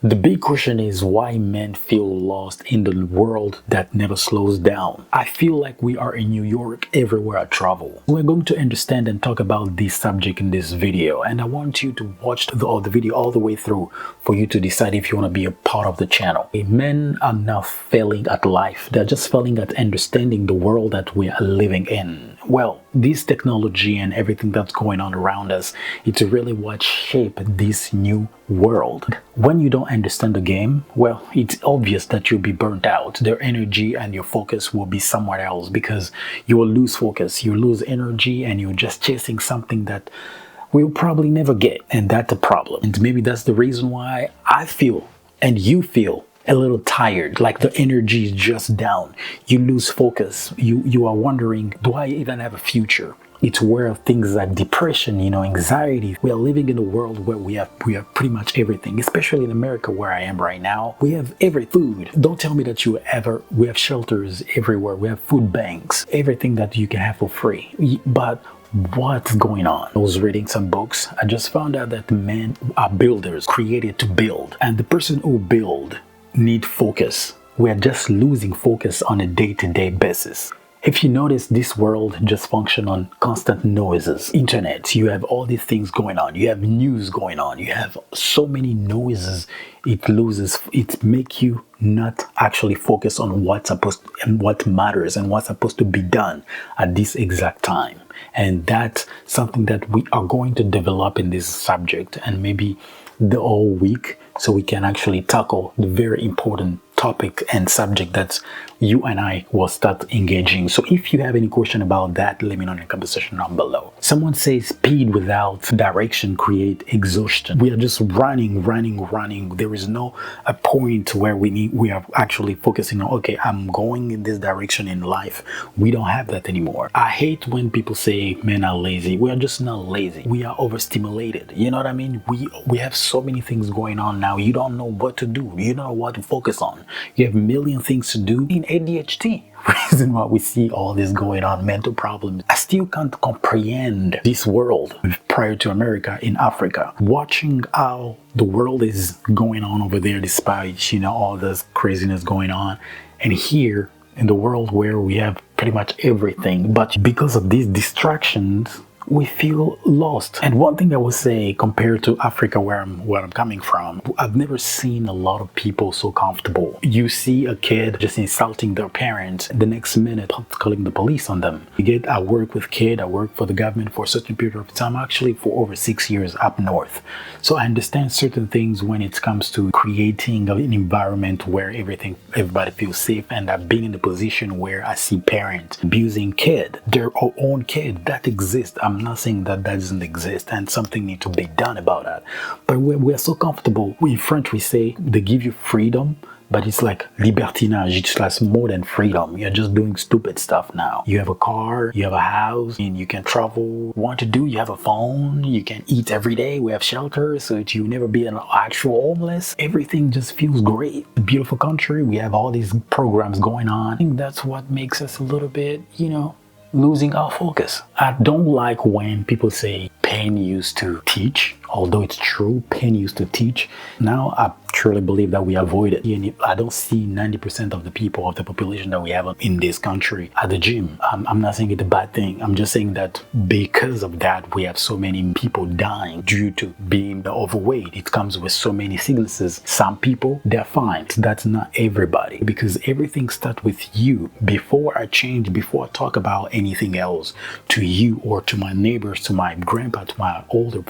The big question is why men feel lost in the world that never slows down. I feel like we are in New York everywhere I travel. We're going to understand and talk about this subject in this video, and I want you to watch the video all the way through for you to decide if you want to be a part of the channel. Men are not failing at life. They're just failing at understanding the world that we are living in. Well, this technology and everything that's going on around us, it's really what shaped this new world. When you don't understand the game, well, it's obvious that you'll be burnt out. Their energy and your focus will be somewhere else because you will lose focus, you lose energy, and you're just chasing something that we'll probably never get. And that's a problem. And maybe that's the reason why I feel and you feel a little tired, like the energy is just down. You lose focus. You are wondering, do I even have a future? It's where things like depression, anxiety. We are living in a world where we have pretty much everything, especially in America where I am right now. We have every food. Don't tell me that we have shelters everywhere. We have food banks, everything that you can have for free. But what's going on? I was reading some books. I just found out that men are builders, created to build. And the person who build need focus. We are just losing focus on a day-to-day basis. If you notice, this world just functions on constant noises. Internet, you have all these things going on. You have news going on. You have so many noises. It makes you not actually focus on what's supposed and what matters and what's supposed to be done at this exact time. And that's something that we are going to develop in this subject and maybe the whole week, so we can actually tackle the very important topic and subject that you and I will start engaging. So if you have any question about that, let me know in the comment section down below. Someone says speed without direction create exhaustion. We are just running. There is no a point where we are actually focusing on, okay, I'm going in this direction in life. We don't have that anymore. I hate when people say men are lazy. We are just not lazy. We are overstimulated. You know what I mean? We have so many things going on now. You don't know what to do. You don't know what to focus on. You have a million things to do. In ADHD, reason why we see all this going on, mental problems. I still can't comprehend this world prior to America in Africa. Watching how the world is going on over there despite, all this craziness going on. And here in the world where we have pretty much everything. But because of these distractions, we feel lost. And one thing I would say, compared to Africa where I'm coming from, I've never seen a lot of people so comfortable. You see a kid just insulting their parents, the next minute calling the police on them. I work with kids, I work for the government for a certain period of time, actually for over 6 years up north. So I understand certain things when it comes to creating an environment where everybody feels safe. And I've been in the position where I see parents abusing their own kid. That exists. I'm not saying that doesn't exist, and something needs to be done about that. But we're so comfortable. In French, we say they give you freedom, but it's like libertinage. It's like more than freedom. You're just doing stupid stuff now. You have a car, you have a house, and you can travel. Want to do? You have a phone. You can eat every day. We have shelter, so that you never be an actual homeless. Everything just feels great. Beautiful country. We have all these programs going on. I think that's what makes us a little bit, losing our focus. I don't like when people say pain used to teach, although it's true, pain used to teach. Now I truly believe that we avoid it. I don't see 90% of the people, of the population that we have in this country at the gym. I'm not saying it's a bad thing. I'm just saying that because of that, we have so many people dying due to being overweight. It comes with so many sicknesses. Some people, they're fine. That's not everybody, because everything starts with you. Before I change, before I talk about anything else to you or to my neighbors, to my grandpa, to my older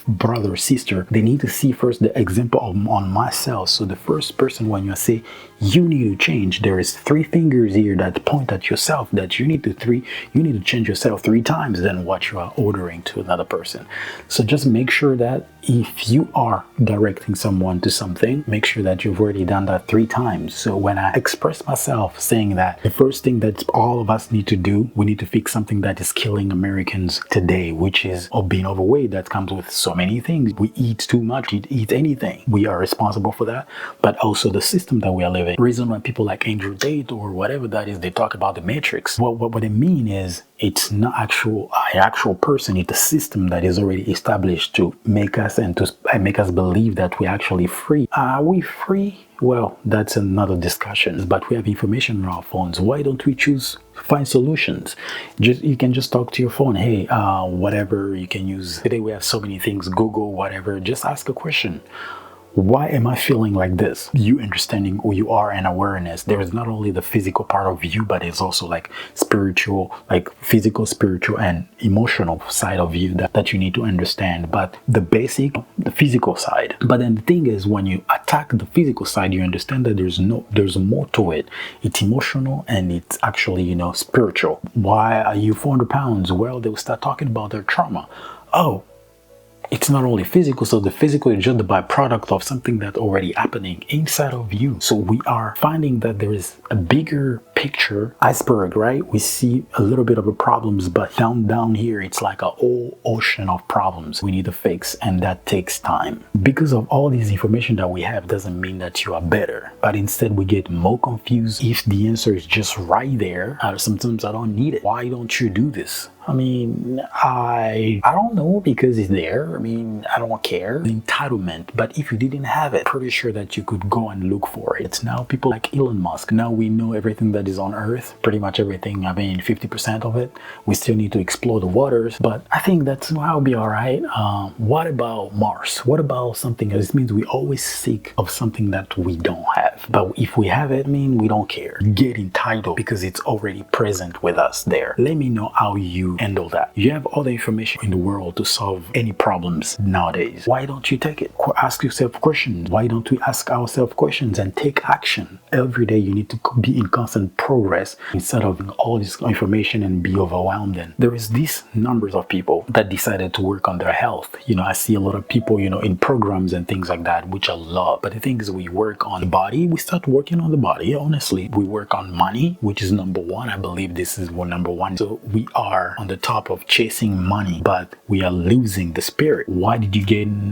brother or sister, they need to see first the example on myself. So the first person, when you say you need to change, there is 3 fingers here that point at yourself, that you need to change yourself 3 times than what you are ordering to another person. So just make sure that if you are directing someone to something, make sure that you've already done that 3 times. So when I express myself saying that the first thing that all of us need to do, we need to fix something that is killing Americans today, which is being overweight. That comes with so many things. We eat too much, we eat anything. We are responsible responsible for that, but also the system that we are living. The reason why people like Andrew Tate or whatever that is, they talk about the matrix. What they mean is it's not an actual person. It's a system that is already established to make us make us believe that we're actually free. Are we free? Well, that's another discussion. But we have information on our phones. Why don't we find solutions? You can just talk to your phone. Hey, whatever you can use. Today we have so many things. Google, whatever. Just ask a question. Why am I feeling like this? You understanding who you are and awareness. There is not only the physical part of you, but it's also like spiritual, like physical, spiritual, and emotional side of you that you need to understand. But the physical side. But then the thing is, when you attack the physical side, you understand that there's more to it. It's emotional and it's actually, spiritual. Why are you 400 pounds? Well, they will start talking about their trauma. Oh, it's not only physical, so the physical is just the byproduct of something that's already happening inside of you. So we are finding that there is a bigger picture, iceberg, right? We see a little bit of the problems, but down here, it's like a whole ocean of problems we need to fix, and that takes time. Because of all this information that we have doesn't mean that you are better, but instead we get more confused if the answer is just right there. Sometimes I don't need it. Why don't you do this? I mean, I don't know, because it's there. I mean, I don't care. The entitlement. But if you didn't have it, pretty sure that you could go and look for it. It's now people like Elon Musk. Now we know everything that is on Earth, pretty much everything. I mean, 50% of it. We still need to explore the waters, but I think I'll be all right. What about Mars? What about something else? This means we always seek of something that we don't have. But if we have it, I mean, we don't care. Get entitled because it's already present with us there. Let me know how you handle that. You have all the information in the world to solve any problems nowadays. Why don't you take it? Ask yourself questions. Why don't we ask ourselves questions and take action? Every day you need to be in constant progress instead of all this information and be overwhelmed. And there is these numbers of people that decided to work on their health. I see a lot of people, in programs and things like that, which I love. But the thing is, we work on the body. We start working on the body. Honestly, we work on money, which is number one. I believe this is number one. So we are on the top of chasing money, but we are losing the spirit.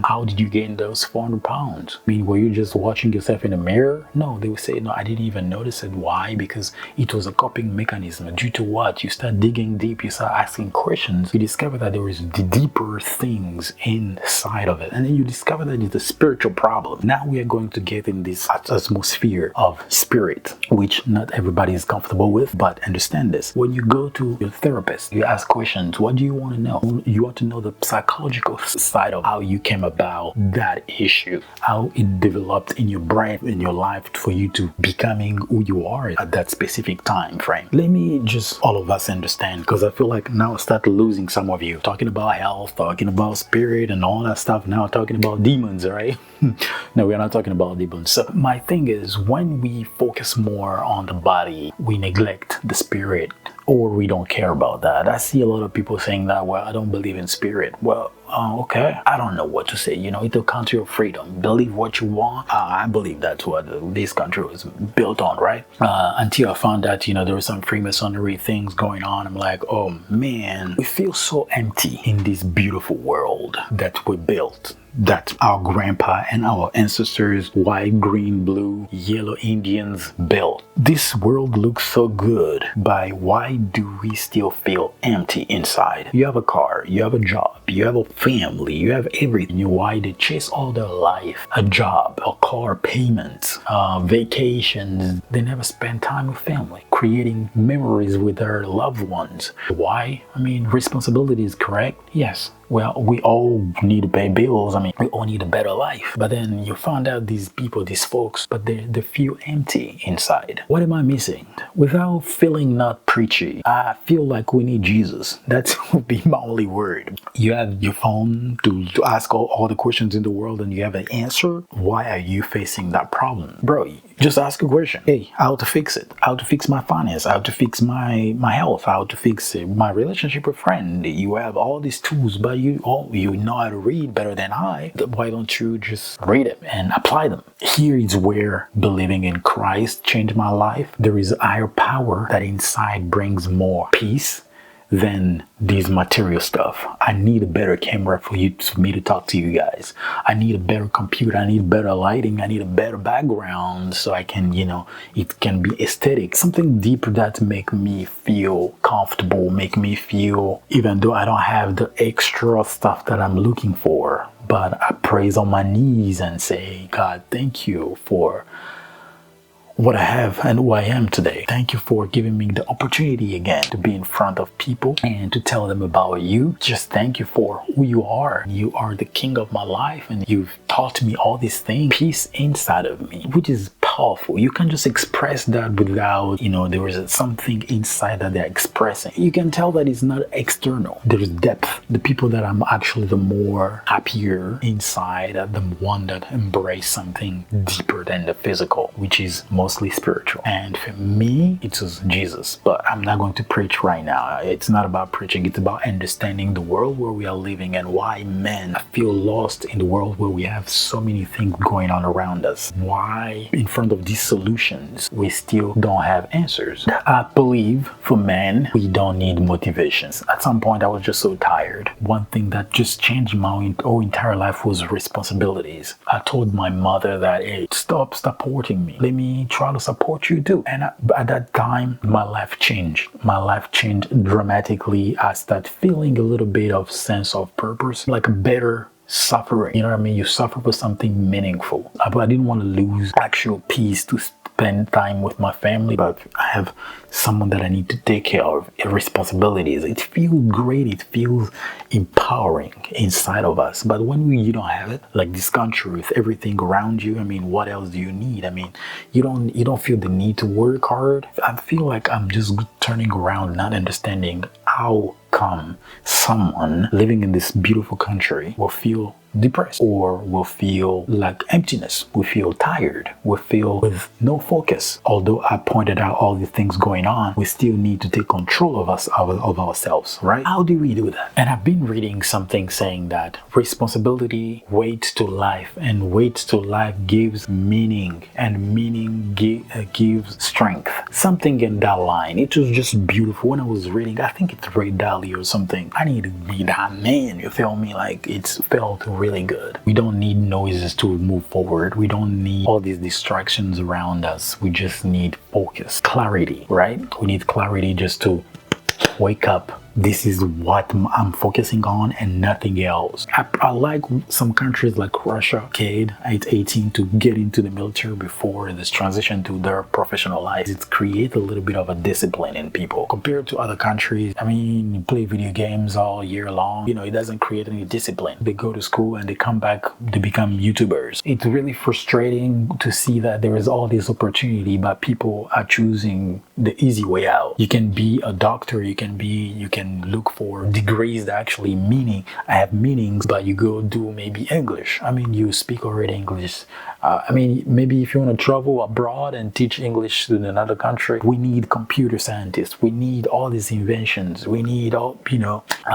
How did you gain those 400 pounds? I mean, were you just watching yourself in the mirror? No, they would say, no, I didn't even notice it. Why? Because it was a coping mechanism. Due to what? You start digging deep, you start asking questions, you discover that there is deeper things inside of it. And then you discover that it's a spiritual problem. Now we are going to get in this atmosphere of spirit, which not everybody is comfortable with, but understand this. When you go to your therapist, you ask questions. What do you want to know? You want to know the psychological side of how you came about that issue, how it developed in your brain, in your life, for you to becoming who you are at that specific time frame. Let me just all of us understand, because I feel like now I start losing some of you. Talking about health, talking about spirit and all that stuff, now talking about demons, right? No, we're not talking about demons. So my thing is, when we focus more on the body, we neglect the spirit, or we don't care about that. I see a lot of people saying that, well, I don't believe in spirit. Well, okay, I don't know what to say. It's a country of freedom. Believe what you want. I believe that's what this country was built on, right? Until I found out, there was some Freemasonry things going on. I'm like, oh man, we feel so empty in this beautiful world that we built, that our grandpa and our ancestors, white, green, blue, yellow Indians built. This world looks so good, but why do we still feel empty inside? You have a car, you have a job, you have a family, you have everything. Why they chase all their life? A job, a car, payments, vacations. They never spend time with family, creating memories with their loved ones. Why? I mean, responsibility is correct. Yes. Well, we all need to pay bills. I mean, we all need a better life. But then you find out these people, these folks, but they feel empty inside. What am I missing? Without feeling not preachy, I feel like we need Jesus. That would be my only word. You have your phone to ask all the questions in the world and you have an answer. Why are you facing that problem? Bro, just ask a question. Hey, how to fix it? How to fix my finance? How to fix my health? How to fix my relationship with friend? You have all these tools, but you know how to read better than I. Why don't you just read it and apply them? Here is where believing in Christ changed my life. There is a higher power that inside brings more peace than these material stuff. I need a better camera for me to talk to you guys. I need a better computer. I need better lighting. I need a better background so I can, it can be aesthetic. Something deeper that make me feel comfortable, make me feel, even though I don't have the extra stuff that I'm looking for, but I praise on my knees and say, God, thank you for what I have and who I am today. Thank you for giving me the opportunity again to be in front of people and to tell them about you. Just thank you for who you are. You are the king of my life and you've taught me all these things. Peace inside of me, which is powerful. You can just express that without, there is something inside that they're expressing. You can tell that it's not external. There's depth. The people that I'm actually the more happier inside are the one that embrace something deeper than the physical, which is mostly spiritual. And for me, it was Jesus. But I'm not going to preach right now. It's not about preaching. It's about understanding the world where we are living and why men feel lost in the world where we have so many things going on around us. Why in front of these solutions, we still don't have answers. I believe for men, we don't need motivations. At some point, I was just so tired. One thing that just changed my whole entire life was responsibilities. I told my mother that, hey, stop supporting me. Let me try to support you too. And at that time, my life changed. My life changed dramatically. I started feeling a little bit of sense of purpose, like a better suffering. You know what I mean? You suffer for something meaningful. But I didn't want to lose actual peace to spend time with my family, but I have someone that I need to take care of, responsibilities. It feels great. It feels empowering inside of us. But when you don't have it, like this country with everything around you, what else do you need? You don't feel the need to work hard. I feel like I'm just turning around, not understanding how come someone living in this beautiful country will feel depressed or will feel like emptiness, will feel tired, will feel with no focus. Although I pointed out all the things going on, we still need to take control of ourselves, right? How do we do that? And I've been reading something saying that responsibility weights to life, and weights to life gives meaning, and meaning gives strength. Something in that line. It was just beautiful. When I was reading, I think it's Ray Dalio or something. I need to be that man, you feel me? Like, it's felt really good. We don't need noises to move forward. We don't need all these distractions around us. We just need focus, clarity, right? We need clarity just to wake up. This is what I'm focusing on and nothing else. I like some countries like Russia, kid at 18 to get into the military before this transition to their professional life. It creates a little bit of a discipline in people. Compared to other countries, you play video games all year long. It doesn't create any discipline. They go to school and they come back, they become YouTubers. It's really frustrating to see that there is all this opportunity, but people are choosing the easy way out. You can be a doctor, you can look for degrees that actually have meanings, but you go do maybe English. You speak already English. Maybe if you want to travel abroad and teach English to another country, we need computer scientists. We need all these inventions. We need all,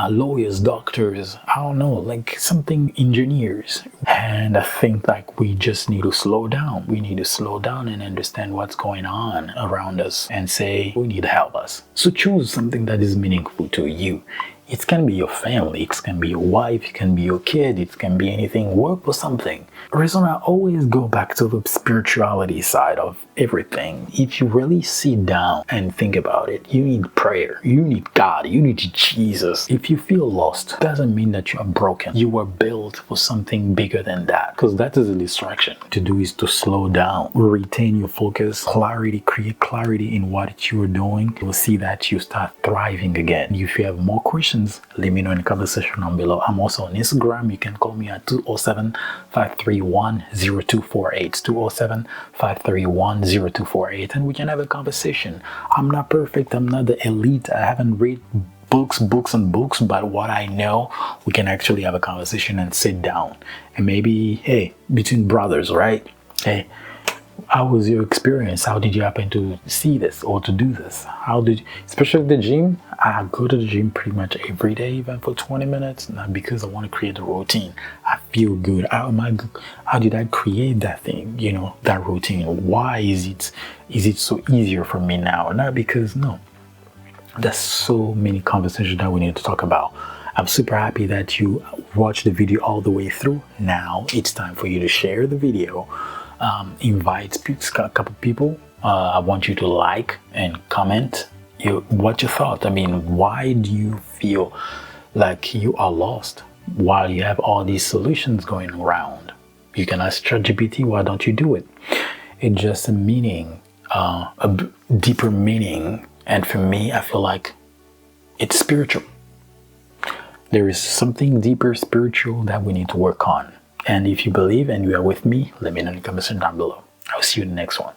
lawyers, doctors, I don't know, like something engineers. And I think like we just need to slow down. We need to slow down and understand what's going on around us and say, we need to help us. So choose something that is meaningful to you. It can be your family, it can be your wife, it can be your kid, it can be anything. Work for something. The reason I always go back to the spirituality side of everything. If you really sit down and think about it, you need prayer, you need God, you need Jesus. If you feel lost, it doesn't mean that you are broken. You were built for something bigger than that, because that is a distraction. To do is to slow down, retain your focus, clarity, create clarity in what you are doing. You'll see that you start thriving again. If you have more questions, let me know in the comment section down below. I'm also on Instagram. You can call me at 207-531-0248. 207-531-0248, and we can have a conversation. I'm not perfect. I'm not the elite. I haven't read books, but what I know, we can actually have a conversation and sit down. And maybe, hey, between brothers, right? Hey, how was your experience? How did you happen to see this or to do this? Especially the gym, I go to the gym pretty much every day, even for 20 minutes, not because I want to create a routine. I feel good. How did I create that thing, that routine? Why is it so easier for me now? Not because, no. There's so many conversations that we need to talk about. I'm super happy that you watched the video all the way through. Now it's time for you to share the video, invite a couple people. I want you to like and comment what you thought. I mean, why do you feel like you are lost while you have all these solutions going around? You can ask ChatGPT, why don't you do it? It's just a meaning, a deeper meaning. And for me, I feel like it's spiritual. There is something deeper spiritual that we need to work on. And if you believe and you are with me, let me know in the comments down below. I'll see you in the next one.